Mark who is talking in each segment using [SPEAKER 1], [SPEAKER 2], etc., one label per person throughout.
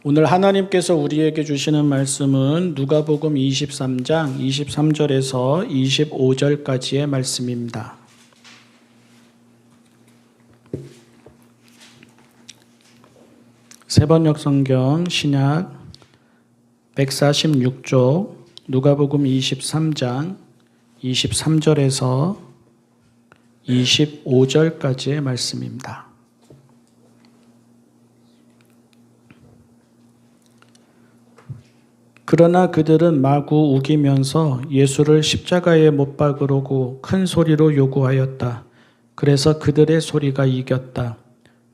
[SPEAKER 1] 오늘 하나님께서 우리에게 주시는 말씀은 누가복음 23장 23절에서 25절까지의 말씀입니다. 세번역 성경 신약 146쪽 누가복음 23장 23절에서 25절까지의 말씀입니다. 그러나 그들은 마구 우기면서 예수를 십자가에 못 박으라고 큰 소리로 요구하였다. 그래서 그들의 소리가 이겼다.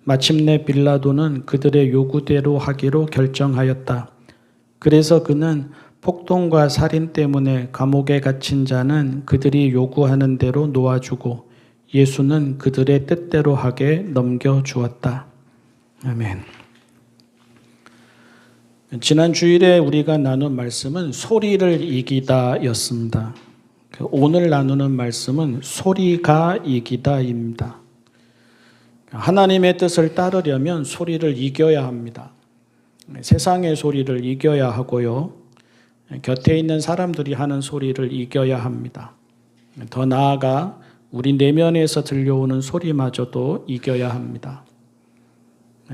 [SPEAKER 1] 마침내 빌라도는 그들의 요구대로 하기로 결정하였다. 그래서 그는 폭동과 살인 때문에 감옥에 갇힌 자는 그들이 요구하는 대로 놓아주고 예수는 그들의 뜻대로 하게 넘겨주었다. 아멘. 지난 주일에 우리가 나눈 말씀은 소리를 이기다 였습니다. 오늘 나누는 말씀은 소리가 이기다입니다. 하나님의 뜻을 따르려면 소리를 이겨야 합니다. 세상의 소리를 이겨야 하고요. 곁에 있는 사람들이 하는 소리를 이겨야 합니다. 더 나아가 우리 내면에서 들려오는 소리마저도 이겨야 합니다.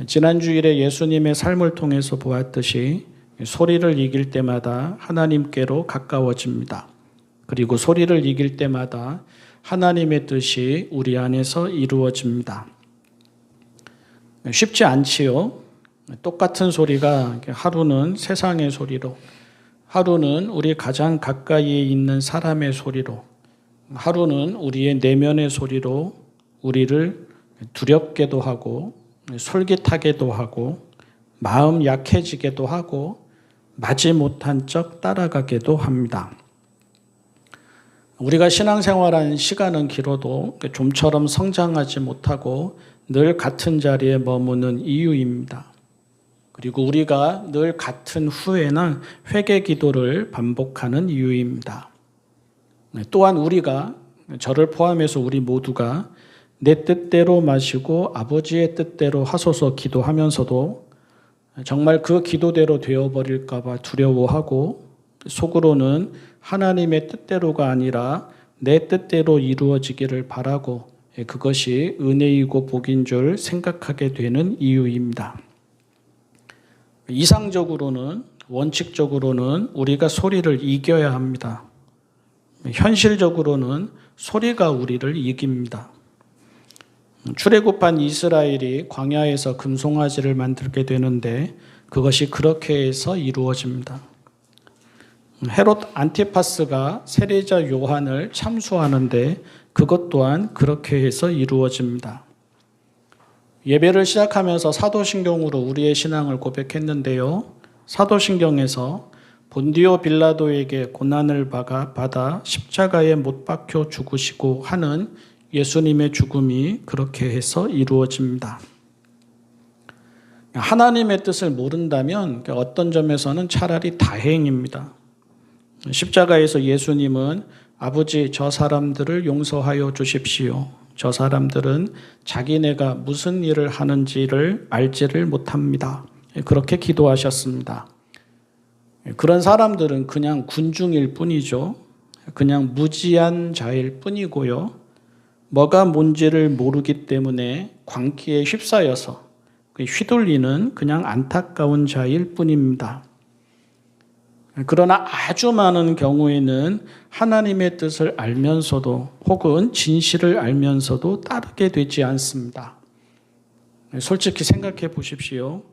[SPEAKER 1] 지난 주일에 예수님의 삶을 통해서 보았듯이 소리를 이길 때마다 하나님께로 가까워집니다. 그리고 소리를 이길 때마다 하나님의 뜻이 우리 안에서 이루어집니다. 쉽지 않지요. 똑같은 소리가 하루는 세상의 소리로, 하루는 우리 가장 가까이에 있는 사람의 소리로, 하루는 우리의 내면의 소리로 우리를 두렵게도 하고 솔깃하게도 하고 마음 약해지게도 하고 마지못한 척 따라가게도 합니다. 우리가 신앙생활한 시간은 길어도 좀처럼 성장하지 못하고 늘 같은 자리에 머무는 이유입니다. 그리고 우리가 늘 같은 후회나 회개 기도를 반복하는 이유입니다. 또한 우리가, 저를 포함해서 우리 모두가 내 뜻대로 마시고 아버지의 뜻대로 하소서 기도하면서도 정말 그 기도대로 되어버릴까 봐 두려워하고 속으로는 하나님의 뜻대로가 아니라 내 뜻대로 이루어지기를 바라고 그것이 은혜이고 복인 줄 생각하게 되는 이유입니다. 이상적으로는, 원칙적으로는 우리가 소리를 이겨야 합니다. 현실적으로는 소리가 우리를 이깁니다. 출애굽한 이스라엘이 광야에서 금송아지를 만들게 되는데 그것이 그렇게 해서 이루어집니다. 헤롯 안티파스가 세례자 요한을 참수하는데 그것 또한 그렇게 해서 이루어집니다. 예배를 시작하면서 사도신경으로 우리의 신앙을 고백했는데요. 사도신경에서 본디오 빌라도에게 고난을 받아 십자가에 못 박혀 죽으시고 하는 예수님의 죽음이 그렇게 해서 이루어집니다. 하나님의 뜻을 모른다면 어떤 점에서는 차라리 다행입니다. 십자가에서 예수님은 아버지 저 사람들을 용서하여 주십시오. 저 사람들은 자기네가 무슨 일을 하는지를 알지를 못합니다. 그렇게 기도하셨습니다. 그런 사람들은 그냥 군중일 뿐이죠. 그냥 무지한 자일 뿐이고요. 뭐가 뭔지를 모르기 때문에 광기에 휩싸여서 휘둘리는 그냥 안타까운 자일 뿐입니다. 그러나 아주 많은 경우에는 하나님의 뜻을 알면서도 혹은 진실을 알면서도 따르게 되지 않습니다. 솔직히 생각해 보십시오.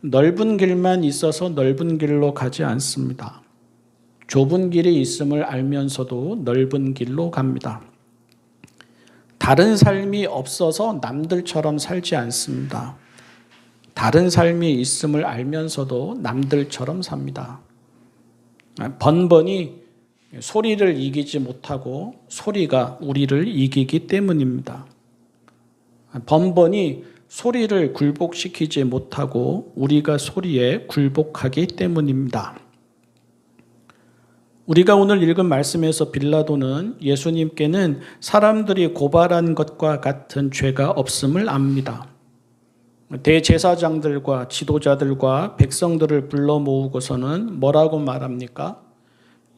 [SPEAKER 1] 넓은 길만 있어서 넓은 길로 가지 않습니다. 좁은 길이 있음을 알면서도 넓은 길로 갑니다. 다른 삶이 없어서 남들처럼 살지 않습니다. 다른 삶이 있음을 알면서도 남들처럼 삽니다. 번번이 소리를 이기지 못하고 소리가 우리를 이기기 때문입니다. 번번이 소리를 굴복시키지 못하고 우리가 소리에 굴복하기 때문입니다. 우리가 오늘 읽은 말씀에서 빌라도는 예수님께는 사람들이 고발한 것과 같은 죄가 없음을 압니다. 대제사장들과 지도자들과 백성들을 불러 모으고서는 뭐라고 말합니까?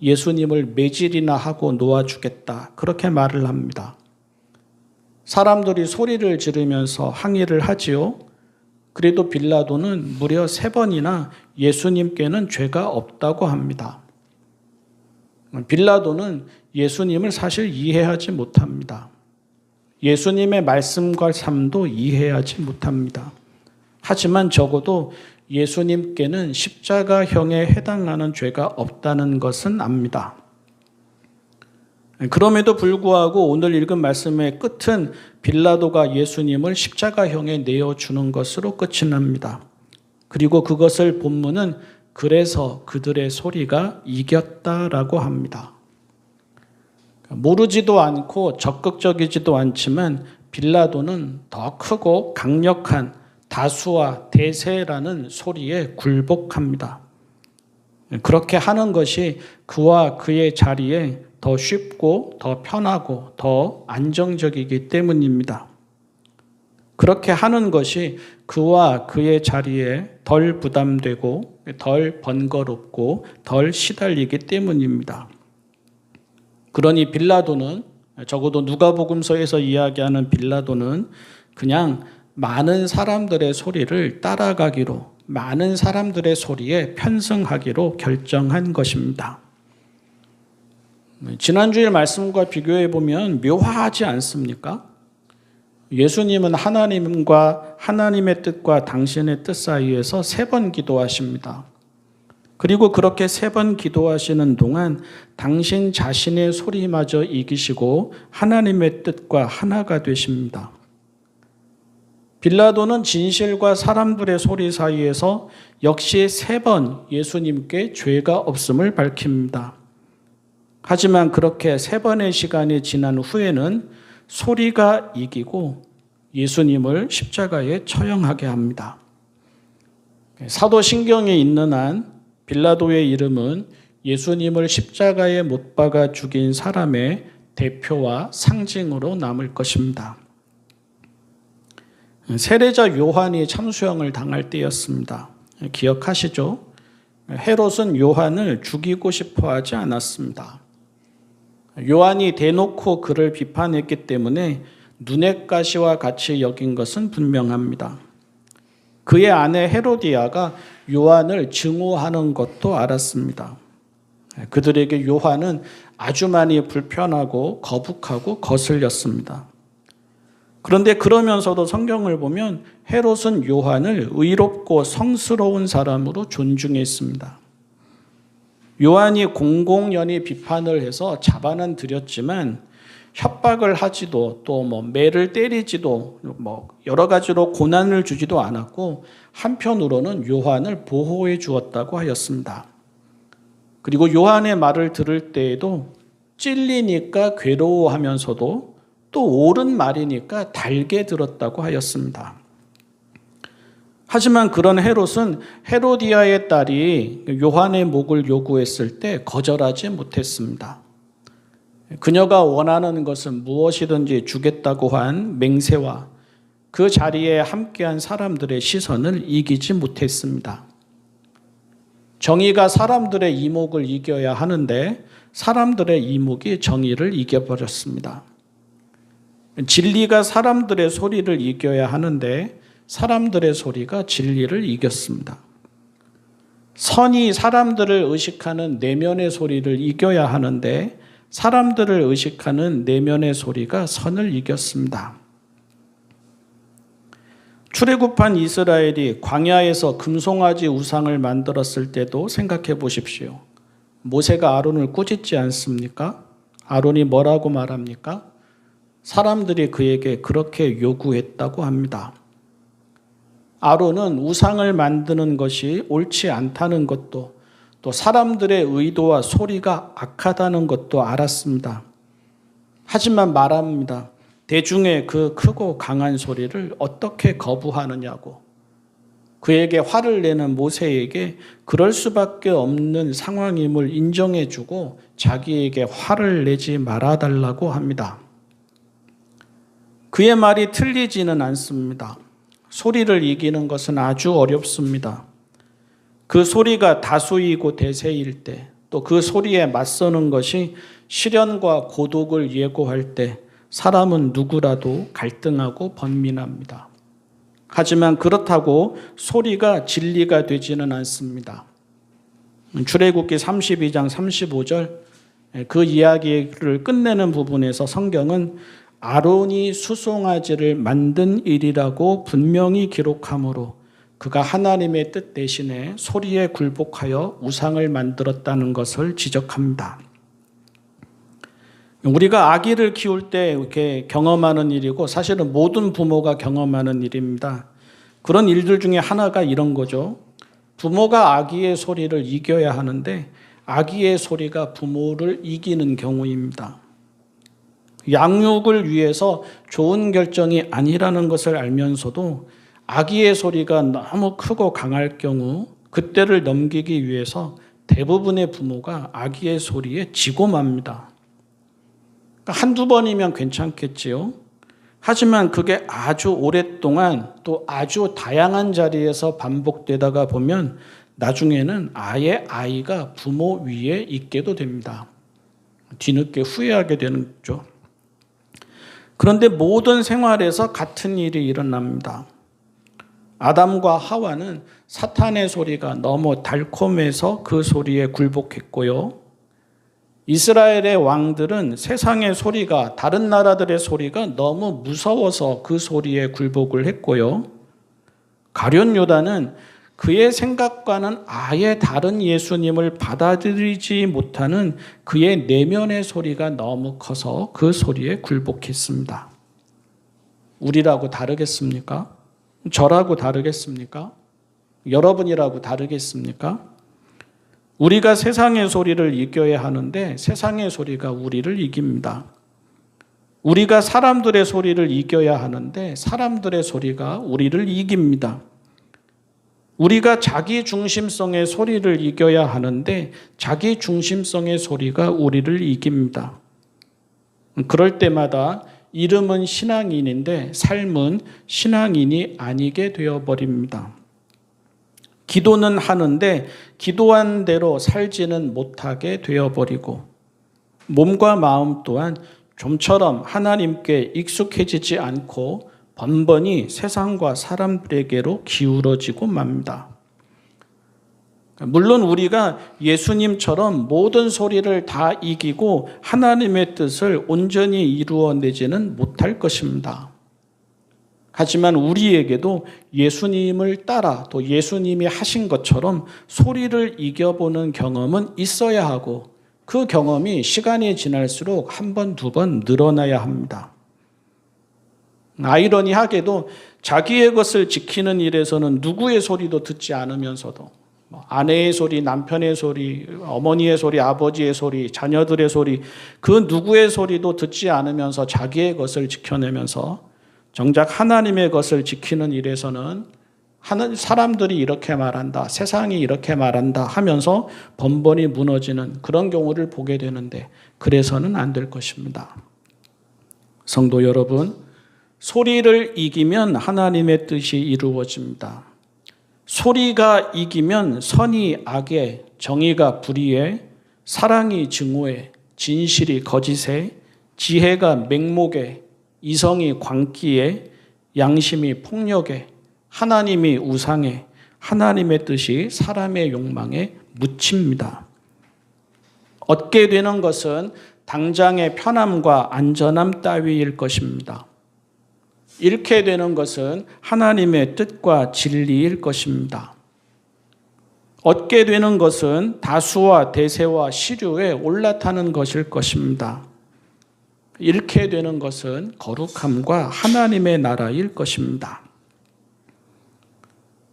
[SPEAKER 1] 예수님을 매질이나 하고 놓아주겠다. 그렇게 말을 합니다. 사람들이 소리를 지르면서 항의를 하지요. 그래도 빌라도는 무려 3번이나 예수님께는 죄가 없다고 합니다. 빌라도는 예수님을 사실 이해하지 못합니다. 예수님의 말씀과 삶도 이해하지 못합니다. 하지만 적어도 예수님께는 십자가형에 해당하는 죄가 없다는 것은 압니다. 그럼에도 불구하고 오늘 읽은 말씀의 끝은 빌라도가 예수님을 십자가형에 내어주는 것으로 끝이 납니다. 그리고 그것을 본문은 그래서 그들의 소리가 이겼다라고 합니다. 모르지도 않고 적극적이지도 않지만 빌라도는 더 크고 강력한 다수와 대세라는 소리에 굴복합니다. 그렇게 하는 것이 그와 그의 자리에 더 쉽고 더 편하고 더 안정적이기 때문입니다. 그렇게 하는 것이 그와 그의 자리에 덜 부담되고 덜 번거롭고 덜 시달리기 때문입니다. 그러니 빌라도는 적어도 누가복음서에서 이야기하는 빌라도는 그냥 많은 사람들의 소리를 따라가기로, 많은 사람들의 소리에 편승하기로 결정한 것입니다. 지난주의 말씀과 비교해 보면 묘하지 않습니까? 예수님은 하나님과 하나님의 뜻과 당신의 뜻 사이에서 3번 기도하십니다. 그리고 그렇게 3번 기도하시는 동안 당신 자신의 소리마저 이기시고 하나님의 뜻과 하나가 되십니다. 빌라도는 진실과 사람들의 소리 사이에서 역시 3번 예수님께 죄가 없음을 밝힙니다. 하지만 그렇게 3번의 시간이 지난 후에는 소리가 이기고 예수님을 십자가에 처형하게 합니다. 사도신경에 있는 한 빌라도의 이름은 예수님을 십자가에 못 박아 죽인 사람의 대표와 상징으로 남을 것입니다. 세례자 요한이 참수형을 당할 때였습니다. 기억하시죠? 헤롯은 요한을 죽이고 싶어 하지 않았습니다. 요한이 대놓고 그를 비판했기 때문에 눈의 가시와 같이 여긴 것은 분명합니다. 그의 아내 헤로디아가 요한을 증오하는 것도 알았습니다. 그들에게 요한은 아주 많이 불편하고 거북하고 거슬렸습니다. 그런데 그러면서도 성경을 보면 헤롯은 요한을 의롭고 성스러운 사람으로 존중했습니다. 요한이 공공연히 비판을 해서 자반은 드렸지만 협박을 하지도 또 매를 때리지도 여러 가지로 고난을 주지도 않았고 한편으로는 요한을 보호해 주었다고 하였습니다. 그리고 요한의 말을 들을 때에도 찔리니까 괴로워하면서도 또 옳은 말이니까 달게 들었다고 하였습니다. 하지만 그런 헤롯은 헤로디아의 딸이 요한의 목을 요구했을 때 거절하지 못했습니다. 그녀가 원하는 것은 무엇이든지 주겠다고 한 맹세와 그 자리에 함께한 사람들의 시선을 이기지 못했습니다. 정의가 사람들의 이목을 이겨야 하는데 사람들의 이목이 정의를 이겨버렸습니다. 진리가 사람들의 소리를 이겨야 하는데 사람들의 소리가 진리를 이겼습니다. 선이 사람들을 의식하는 내면의 소리를 이겨야 하는데 사람들을 의식하는 내면의 소리가 선을 이겼습니다. 출애굽한 이스라엘이 광야에서 금송아지 우상을 만들었을 때도 생각해 보십시오. 모세가 아론을 꾸짖지 않습니까? 아론이 뭐라고 말합니까? 사람들이 그에게 그렇게 요구했다고 합니다. 아론은 우상을 만드는 것이 옳지 않다는 것도 또 사람들의 의도와 소리가 악하다는 것도 알았습니다. 하지만 말합니다. 대중의 그 크고 강한 소리를 어떻게 거부하느냐고. 그에게 화를 내는 모세에게 그럴 수밖에 없는 상황임을 인정해주고 자기에게 화를 내지 말아달라고 합니다. 그의 말이 틀리지는 않습니다. 소리를 이기는 것은 아주 어렵습니다. 그 소리가 다수이고 대세일 때, 또 그 소리에 맞서는 것이 시련과 고독을 예고할 때 사람은 누구라도 갈등하고 번민합니다. 하지만 그렇다고 소리가 진리가 되지는 않습니다. 출애굽기 32장 35절 그 이야기를 끝내는 부분에서 성경은 아론이 수송아지를 만든 일이라고 분명히 기록하므로 그가 하나님의 뜻 대신에 소리에 굴복하여 우상을 만들었다는 것을 지적합니다. 우리가 아기를 키울 때 이렇게 경험하는 일이고 사실은 모든 부모가 경험하는 일입니다. 그런 일들 중에 하나가 이런 거죠. 부모가 아기의 소리를 이겨야 하는데 아기의 소리가 부모를 이기는 경우입니다. 양육을 위해서 좋은 결정이 아니라는 것을 알면서도 아기의 소리가 너무 크고 강할 경우 그때를 넘기기 위해서 대부분의 부모가 아기의 소리에 지고 맙니다. 한두 번이면 괜찮겠지요. 하지만 그게 아주 오랫동안 또 아주 다양한 자리에서 반복되다가 보면 나중에는 아예 아이가 부모 위에 있게도 됩니다. 뒤늦게 후회하게 되는 거죠. 그런데 모든 생활에서 같은 일이 일어납니다. 아담과 하와는 사탄의 소리가 너무 달콤해서 그 소리에 굴복했고요. 이스라엘의 왕들은 세상의 소리가, 다른 나라들의 소리가 너무 무서워서 그 소리에 굴복을 했고요. 가룟 유다는 그의 생각과는 아예 다른 예수님을 받아들이지 못하는 그의 내면의 소리가 너무 커서 그 소리에 굴복했습니다. 우리라고 다르겠습니까? 저라고 다르겠습니까? 여러분이라고 다르겠습니까? 우리가 세상의 소리를 이겨야 하는데 세상의 소리가 우리를 이깁니다. 우리가 사람들의 소리를 이겨야 하는데 사람들의 소리가 우리를 이깁니다. 우리가 자기 중심성의 소리를 이겨야 하는데 자기 중심성의 소리가 우리를 이깁니다. 그럴 때마다 이름은 신앙인인데 삶은 신앙인이 아니게 되어버립니다. 기도는 하는데 기도한 대로 살지는 못하게 되어버리고 몸과 마음 또한 좀처럼 하나님께 익숙해지지 않고 번번이 세상과 사람들에게로 기울어지고 맙니다. 물론 우리가 예수님처럼 모든 소리를 다 이기고 하나님의 뜻을 온전히 이루어내지는 못할 것입니다. 하지만 우리에게도 예수님을 따라 또 예수님이 하신 것처럼 소리를 이겨보는 경험은 있어야 하고 그 경험이 시간이 지날수록 한 번, 두 번 늘어나야 합니다. 아이러니하게도 자기의 것을 지키는 일에서는 누구의 소리도 듣지 않으면서도 아내의 소리, 남편의 소리, 어머니의 소리, 아버지의 소리, 자녀들의 소리, 그 누구의 소리도 듣지 않으면서 자기의 것을 지켜내면서 정작 하나님의 것을 지키는 일에서는 사람들이 이렇게 말한다, 세상이 이렇게 말한다 하면서 번번이 무너지는 그런 경우를 보게 되는데 그래서는 안 될 것입니다. 성도 여러분, 소리를 이기면 하나님의 뜻이 이루어집니다. 소리가 이기면 선이 악에, 정의가 불의에, 사랑이 증오에, 진실이 거짓에, 지혜가 맹목에, 이성이 광기에, 양심이 폭력에, 하나님이 우상에, 하나님의 뜻이 사람의 욕망에 묻힙니다. 얻게 되는 것은 당장의 편함과 안전함 따위일 것입니다. 잃게 되는 것은 하나님의 뜻과 진리일 것입니다. 얻게 되는 것은 다수와 대세와 시류에 올라타는 것일 것입니다. 잃게 되는 것은 거룩함과 하나님의 나라일 것입니다.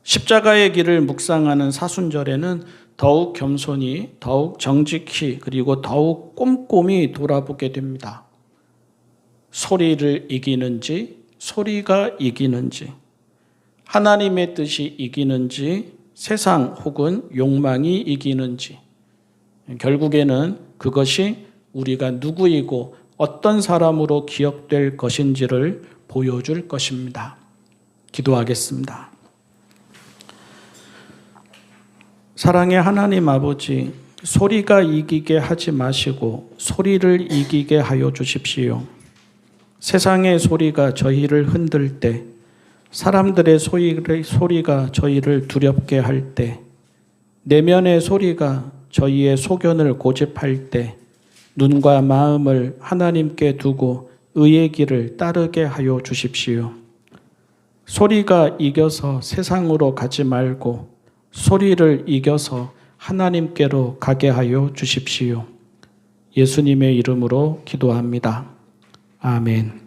[SPEAKER 1] 십자가의 길을 묵상하는 사순절에는 더욱 겸손히, 더욱 정직히, 그리고 더욱 꼼꼼히 돌아보게 됩니다. 소리를 이기는지, 소리가 이기는지, 하나님의 뜻이 이기는지, 세상 혹은 욕망이 이기는지, 결국에는 그것이 우리가 누구이고 어떤 사람으로 기억될 것인지를 보여줄 것입니다. 기도하겠습니다. 사랑의 하나님 아버지, 소리가 이기게 하지 마시고 소리를 이기게 하여 주십시오. 세상의 소리가 저희를 흔들 때, 사람들의 소리가 저희를 두렵게 할 때, 내면의 소리가 저희의 소견을 고집할 때, 눈과 마음을 하나님께 두고 의의 길을 따르게 하여 주십시오. 소리가 이겨서 세상으로 가지 말고 소리를 이겨서 하나님께로 가게 하여 주십시오. 예수님의 이름으로 기도합니다. 아멘.